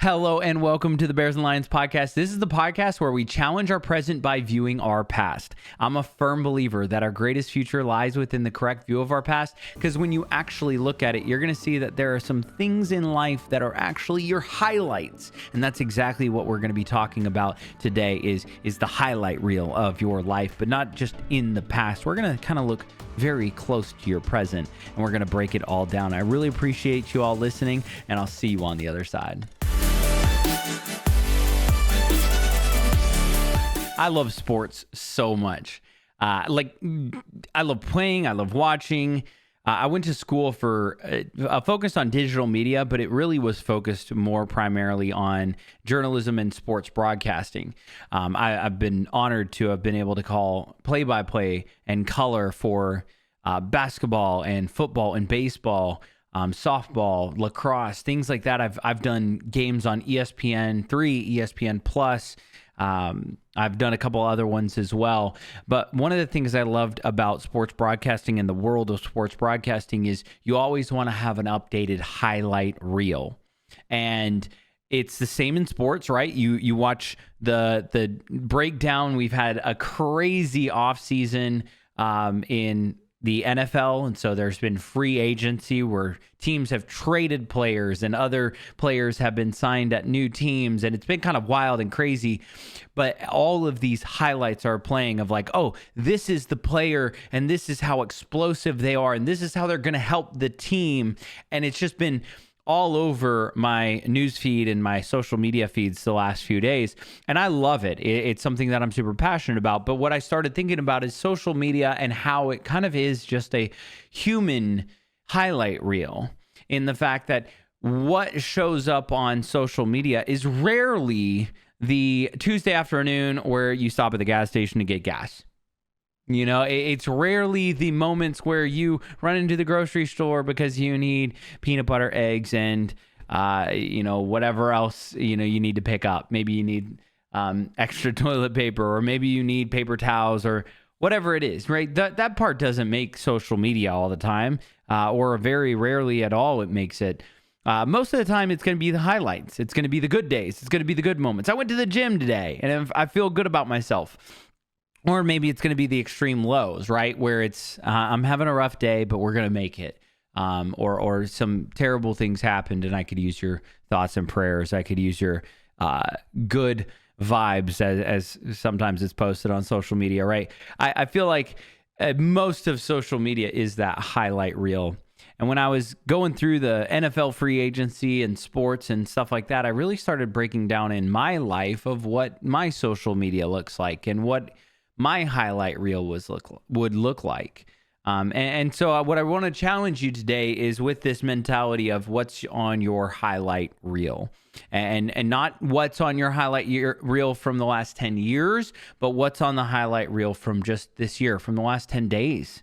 Hello and welcome to the Bears and Lions podcast. This is the podcast where we challenge our present by viewing our past. I'm a firm believer that our greatest future lies within the correct view of our past, because when you actually look at it, you're going to see that there are some things in life that are actually your highlights. And that's exactly what we're going to be talking about today is the highlight reel of your life, but not just in the past. We're going to kind of look very close to your present, and we're going to break it all down. I really appreciate you all listening, and I'll see you on the other side. I love sports so much. I love playing. I love watching. I went to school for a focus on digital media, but it really was focused more primarily on journalism and sports broadcasting. I've been honored to have been able to call play-by-play and color for basketball and football and baseball, softball, lacrosse, things like that. I've done games on ESPN3, ESPN Plus. I've done a couple other ones as well. But one of the things I loved about sports broadcasting and the world of sports broadcasting is you always want to have an updated highlight reel. And it's the same in sports, right? You watch the breakdown. We've had a crazy offseason in the NFL, and so there's been free agency where teams have traded players and other players have been signed at new teams, and it's been kind of wild and crazy. But all of these highlights are playing of like, oh, this is the player, and this is how explosive they are, and this is how they're going to help the team. And it's just been all over my news feed and my social media feeds the last few days. And I love it. It's something that I'm super passionate about. But what I started thinking about is social media and how it kind of is just a human highlight reel, in the fact that what shows up on social media is rarely the Tuesday afternoon where you stop at the gas station to get gas. You know, it's rarely the moments where you run into the grocery store because you need peanut butter, eggs, and, whatever else, you need to pick up. Maybe you need extra toilet paper, or maybe you need paper towels, or whatever it is, right? That part doesn't make social media all the time, or very rarely at all it makes it. Most of the time, it's going to be the highlights. It's going to be the good days. It's going to be the good moments. I went to the gym today, and I feel good about myself. Or maybe it's going to be the extreme lows, right? Where it's, I'm having a rough day, but we're going to make it. Or some terrible things happened, and I could use your thoughts and prayers. I could use your good vibes, as sometimes it's posted on social media, right? I feel like most of social media is that highlight reel. And when I was going through the NFL free agency and sports and stuff like that, I really started breaking down in my life of what my social media looks like and what my highlight reel would look like. And so what I want to challenge you today is with this mentality of what's on your highlight reel, and not what's on your highlight reel from the last 10 years, but what's on the highlight reel from just this year, from the last 10 days.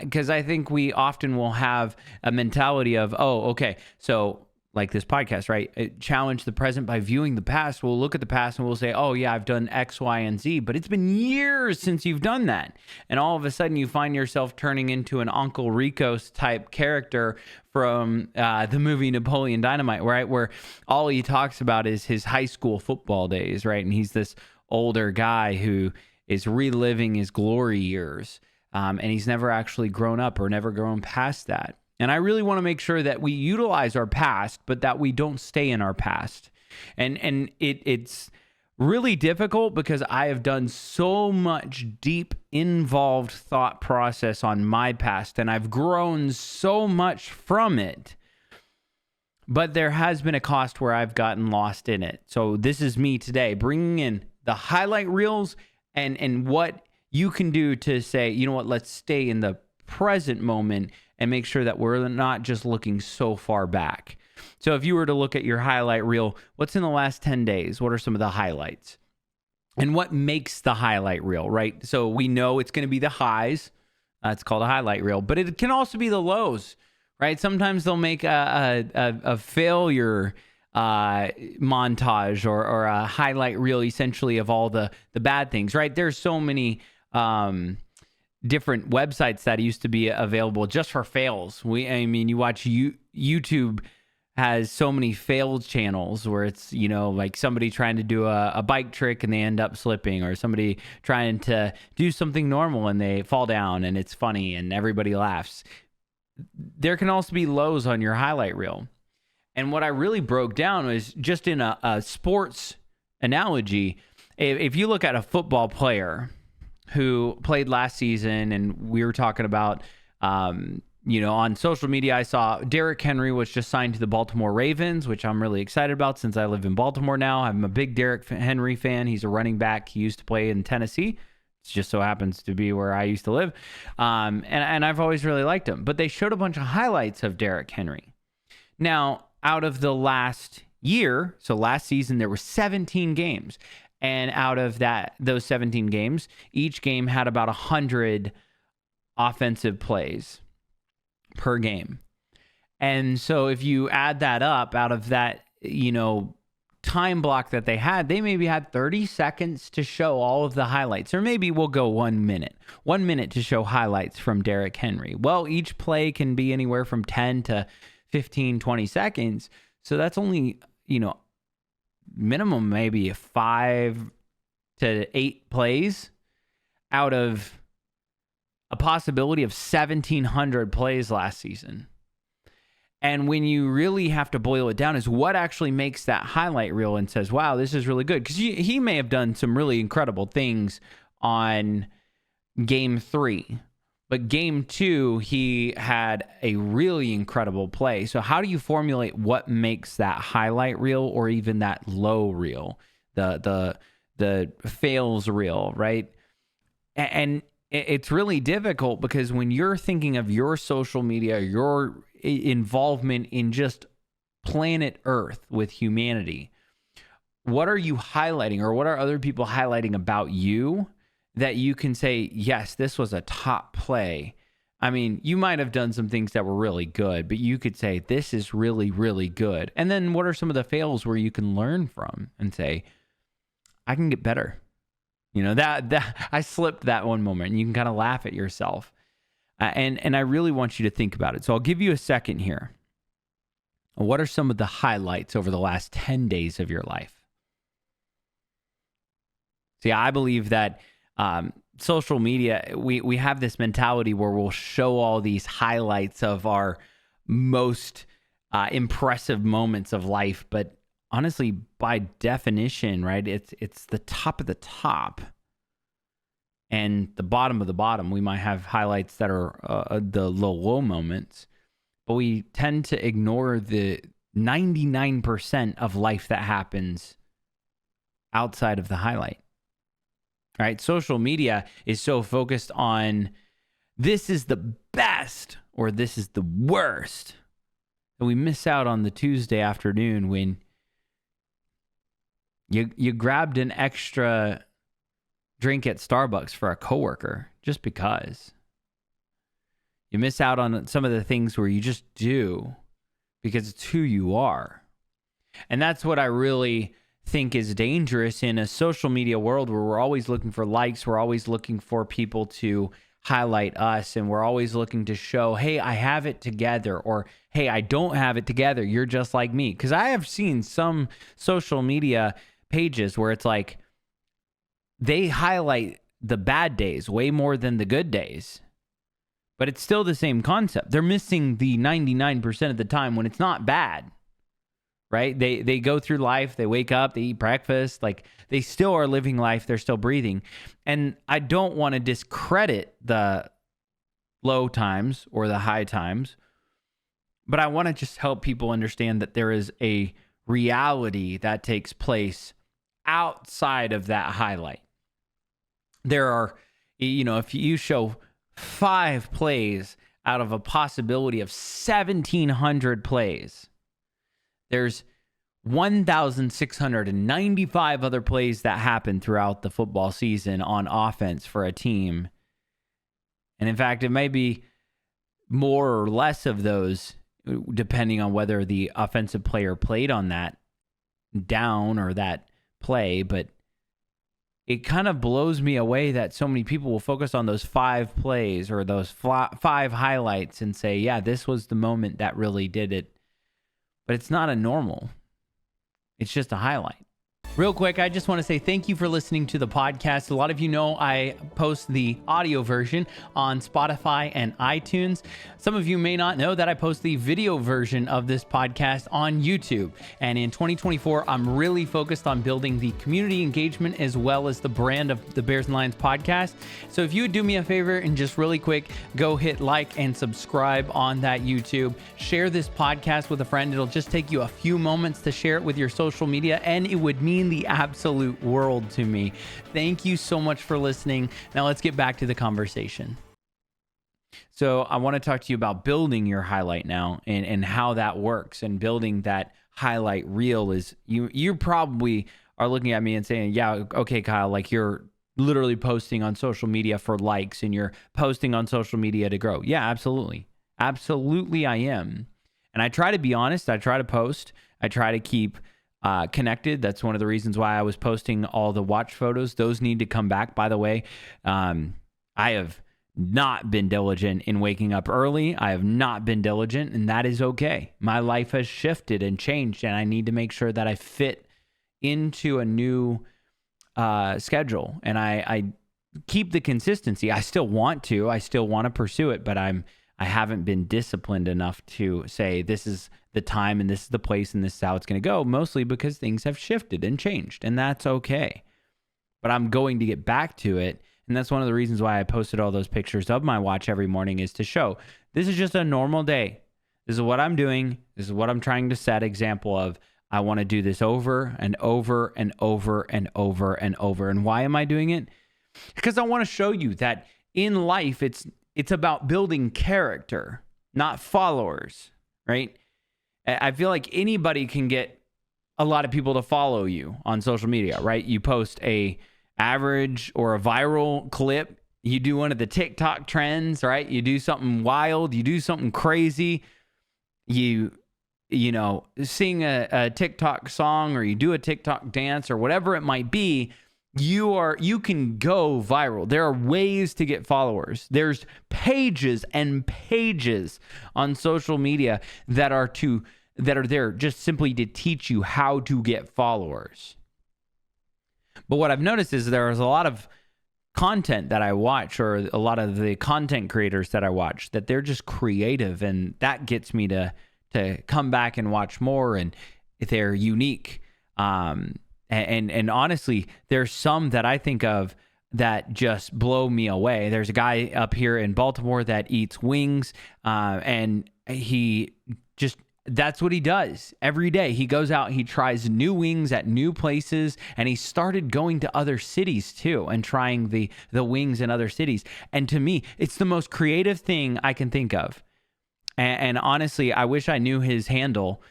Because I think we often will have a mentality of, oh, okay, so like this podcast, right? Challenge the present by viewing the past. We'll look at the past and we'll say, oh yeah, I've done X, Y, and Z, but it's been years since you've done that. And all of a sudden you find yourself turning into an Uncle Rico's type character from the movie Napoleon Dynamite, right? Where all he talks about is his high school football days, right? And he's this older guy who is reliving his glory years. And he's never actually grown up or never grown past that. And I really want to make sure that we utilize our past, but that we don't stay in our past. And it's really difficult because I have done so much deep, involved thought process on my past, and I've grown so much from it. But there has been a cost where I've gotten lost in it. So this is me today, bringing in the highlight reels and what you can do to say, you know what, let's stay in the present moment and make sure that we're not just looking so far back. So if you were to look at your highlight reel, what's in the last 10 days? What are some of the highlights? And what makes the highlight reel, right? So we know it's going to be the highs. It's called a highlight reel. But it can also be the lows, right? Sometimes they'll make a failure montage or a highlight reel essentially of all the bad things, right? There's so many different websites that used to be available just for fails. You watch YouTube has so many failed channels where it's, like somebody trying to do a bike trick and they end up slipping, or somebody trying to do something normal and they fall down and it's funny and everybody laughs. There can also be lows on your highlight reel. And what I really broke down was just in a sports analogy. If you look at a football player who played last season, and we were talking about, on social media, I saw Derrick Henry was just signed to the Baltimore Ravens, which I'm really excited about since I live in Baltimore now. I'm a big Derrick Henry fan. He's a running back. He used to play in Tennessee. It just so happens to be where I used to live. And I've always really liked him. But they showed a bunch of highlights of Derrick Henry. Now, out of the last year, so last season, there were 17 games. And out of those 17 games, each game had about 100 offensive plays per game. And so if you add that up, out of that, time block that they maybe had 30 seconds to show all of the highlights, or maybe we'll go 1 minute to show highlights from Derrick Henry. Well, each play can be anywhere from 10 to 15, 20 seconds. So that's only, minimum maybe 5 to 8 plays out of a possibility of 1,700 plays last season. And when you really have to boil it down, is what actually makes that highlight reel and says, wow, this is really good. Because he may have done some really incredible things on game 3. But game 2, he had a really incredible play. So how do you formulate what makes that highlight reel, or even that low reel, the fails reel, right? And it's really difficult, because when you're thinking of your social media, your involvement in just planet Earth with humanity, what are you highlighting, or what are other people highlighting about you that you can say, yes, this was a top play? I mean, you might have done some things that were really good, but you could say, this is really, really good. And then what are some of the fails where you can learn from and say, I can get better? That I slipped that one moment, and you can kind of laugh at yourself. And I really want you to think about it. So I'll give you a second here. What are some of the highlights over the last 10 days of your life? See, I believe that social media, we have this mentality where we'll show all these highlights of our most impressive moments of life, but honestly, by definition, right, it's the top of the top and the bottom of the bottom. We might have highlights that are the low moments, but we tend to ignore the 99% of life that happens outside of the highlight. Right? Social media is so focused on this is the best or this is the worst, and we miss out on the Tuesday afternoon when you grabbed an extra drink at Starbucks for a coworker just because. You miss out on some of the things where you just do because it's who you are. And that's what I really think is dangerous in a social media world where we're always looking for likes, we're always looking for people to highlight us, and we're always looking to show, hey, I have it together, or hey, I don't have it together, you're just like me. Because I have seen some social media pages where it's like they highlight the bad days way more than the good days, but it's still the same concept. They're missing the 99% of the time when it's not bad. Right? They go through life, they wake up, they eat breakfast, like they still are living life, they're still breathing. And I don't want to discredit the low times or the high times, but I want to just help people understand that there is a reality that takes place outside of that highlight. There are, if you show 5 plays out of a possibility of 1,700 plays, there's 1,695 other plays that happen throughout the football season on offense for a team. And in fact, it may be more or less of those depending on whether the offensive player played on that down or that play. But it kind of blows me away that so many people will focus on those 5 plays or those 5 highlights and say, yeah, this was the moment that really did it. but it's not a normal. It's just a highlight. Real quick, I just want to say thank you for listening to the podcast. A lot of you know I post the audio version on Spotify and iTunes. Some of you may not know that I post the video version of this podcast on YouTube. And in 2024, I'm really focused on building the community engagement as well as the brand of the Bears and Lions podcast. So if you would do me a favor and just really quick, go hit like and subscribe on that YouTube. Share this podcast with a friend. It'll just take you a few moments to share it with your social media, and it would mean the absolute world to me. Thank you so much for listening. Now let's get back to the conversation. So I want to talk to you about building your highlight now and how that works, and building that highlight reel. Is you probably are looking at me and saying, yeah, okay, Kyle, like you're literally posting on social media for likes and you're posting on social media to grow. Yeah, absolutely. Absolutely I am. And I try to be honest. I try to post. I try to keep connected. That's one of the reasons why I was posting all the watch photos. Those need to come back, by the way. I have not been diligent in waking up early. I have not been diligent, and that is okay. My life has shifted and changed, and I need to make sure that I fit into a new schedule, and I keep the consistency. I still want to pursue it, but I haven't been disciplined enough to say this is the time and this is the place and this is how it's going to go, mostly because things have shifted and changed, and that's okay. But I'm going to get back to it, and that's one of the reasons why I posted all those pictures of my watch every morning, is to show this is just a normal day. This is what I'm doing. This is what I'm trying to set example of. I want to do this over and over and over and over and over. And why am I doing it? Because I want to show you that in life, it's about building character, not followers, right? I feel like anybody can get a lot of people to follow you on social media, right? You post a average or a viral clip. You do one of the TikTok trends, right? You do something wild. You do something crazy. You sing a TikTok song, or you do a TikTok dance, or whatever it might be. You can go viral. There are ways to get followers. There's pages and pages on social media that are there just simply to teach you how to get followers. But what I've noticed is there's a lot of content that I watch, or a lot of the content creators that I watch, that they're just creative, and that gets me to come back and watch more, and they're unique. And honestly, there's some that I think of that just blow me away. There's a guy up here in Baltimore that eats wings, and that's what he does every day. He goes out, he tries new wings at new places, and he started going to other cities too and trying the wings in other cities. And to me, it's the most creative thing I can think of. And honestly, I wish I knew his handle,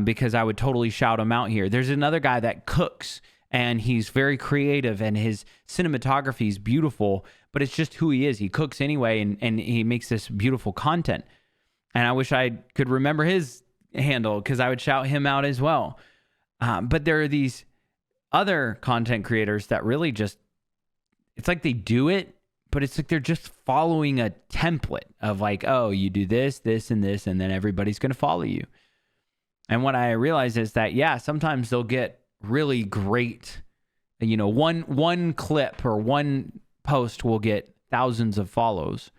because I would totally shout him out here. There's another guy that cooks, and he's very creative, and his cinematography is beautiful, but it's just who he is. He cooks anyway, and he makes this beautiful content. And I wish I could remember his handle, because I would shout him out as well. But there are these other content creators that really just, it's like they do it, but it's like they're just following a template of like, oh, you do this, this, and this, and then everybody's going to follow you. And what I realize is that, yeah, sometimes they'll get really great, one clip or one post will get thousands of follows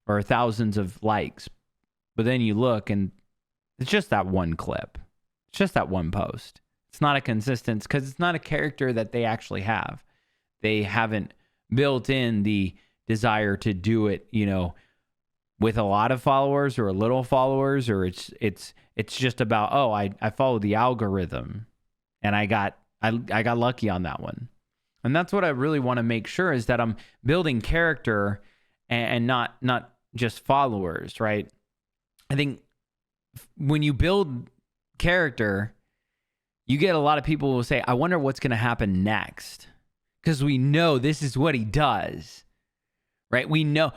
or thousands of likes. But then you look and it's just that one clip. It's just that one post. It's not a consistency, because it's not a character that they actually have. They haven't built in the desire to do it, with a lot of followers or a little followers, or it's just about, oh, I followed the algorithm and I got lucky on that one. And that's what I really want to make sure, is that I'm building character and not just followers, right? I think when you build character, you get a lot of people who will say, I wonder what's going to happen next, because we know this is what he does, right? We know,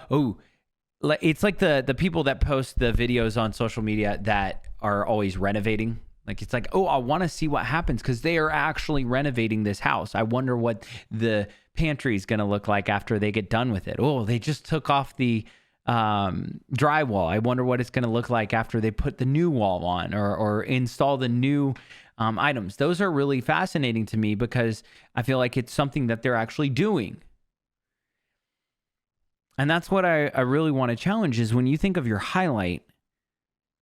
it's like the people that post the videos on social media that are always renovating. Like, it's like, oh, I want to see what happens, because they are actually renovating this house. I wonder what the pantry is going to look like after they get done with it. Oh, they just took off the drywall. I wonder what it's going to look like after they put the new wall on or install the new items. Those are really fascinating to me because I feel like it's something that they're actually doing. And that's what I really want to challenge is when you think of your highlight,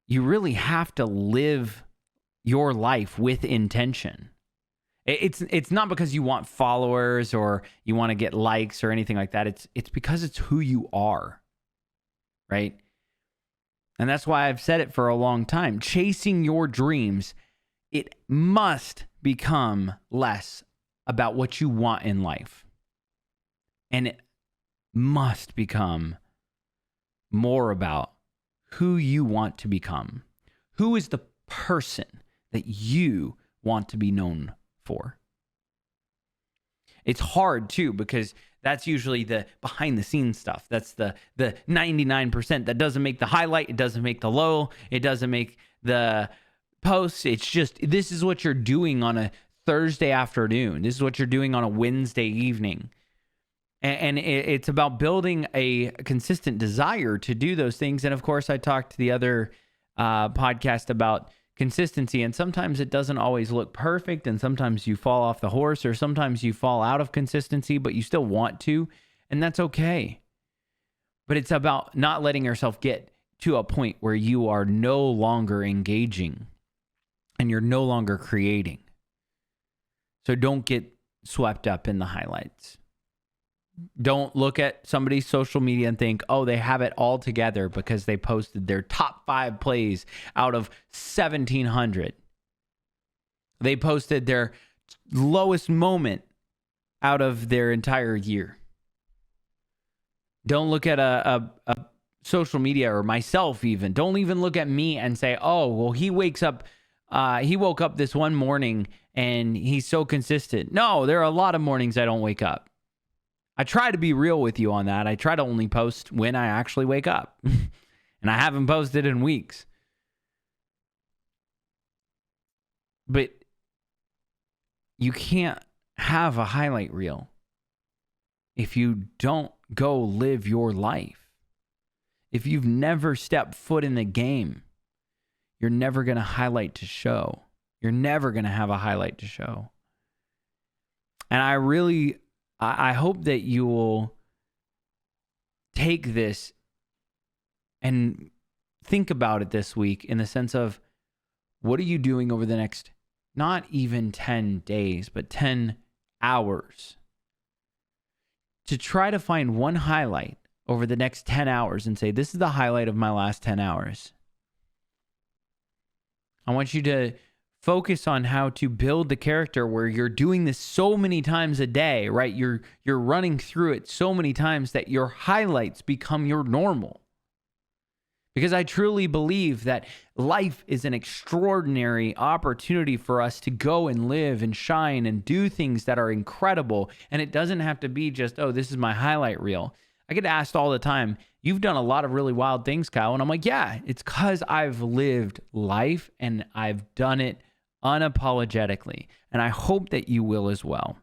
you really have to live your life with intention. It's not because you want followers or you want to get likes or anything like that. It's because it's who you are, right? And that's why I've said it for a long time. Chasing your dreams, it must become less about what you want in life. And it must become more about who you want to become. Who is the person that you want to be known for? It's hard too because that's usually the behind the scenes stuff. That's the 99% that doesn't make the highlight, it doesn't make the low, it doesn't make the posts. It's just this is what you're doing on a Thursday afternoon. This is what you're doing on a Wednesday evening. And it's about building a consistent desire to do those things. And of course, I talked to the other podcast about consistency, and sometimes it doesn't always look perfect, and sometimes you fall off the horse, or sometimes you fall out of consistency, but you still want to, and that's okay. But it's about not letting yourself get to a point where you are no longer engaging and you're no longer creating. So don't get swept up in the highlights. Don't look at somebody's social media and think, oh, they have it all together because they posted their top 5 plays out of 1,700. They posted their lowest moment out of their entire year. Don't look at a social media or myself even. Don't even look at me and say, oh, well, he woke up this one morning and he's so consistent. No, there are a lot of mornings I don't wake up. I try to be real with you on that. I try to only post when I actually wake up. And I haven't posted in weeks. But you can't have a highlight reel if you don't go live your life. If you've never stepped foot in the game, you're never going to highlight to show. You're never going to have a highlight to show. And I hope that you will take this and think about it this week in the sense of what are you doing over the next, not even 10 days, but 10 hours to try to find one highlight over the next 10 hours and say, this is the highlight of my last 10 hours. I want you to focus on how to build the character where you're doing this so many times a day, right? You're running through it so many times that your highlights become your normal. Because I truly believe that life is an extraordinary opportunity for us to go and live and shine and do things that are incredible. And it doesn't have to be just, oh, this is my highlight reel. I get asked all the time, you've done a lot of really wild things, Kyle. And I'm like, yeah, it's because I've lived life and I've done it unapologetically. And I hope that you will as well.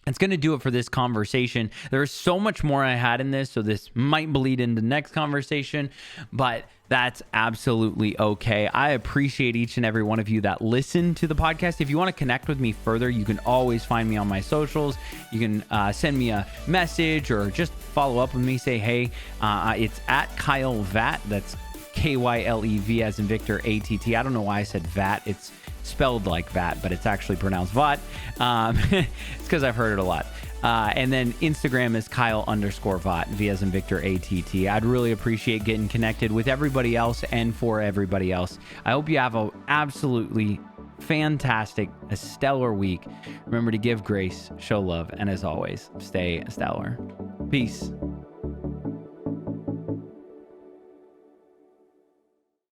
It's going to do it for this conversation. There's so much more I had in this, so this might bleed into the next conversation, but that's absolutely okay. I appreciate each and every one of you that listen to the podcast. If you want to connect with me further, you can always find me on my socials. You can send me a message or just follow up with me. Say, hey, it's at Kyle Vatt. That's Kylev as in Victor, ATT. I don't know why I said Vat. It's spelled like Vat, but it's actually pronounced Vot. It's because I've heard it a lot. And then Instagram is Kyle_Vot, V as in Victor, ATT. I'd really appreciate getting connected with everybody else and for everybody else. I hope you have an absolutely fantastic, a stellar week. Remember to give grace, show love, and as always, stay stellar. Peace.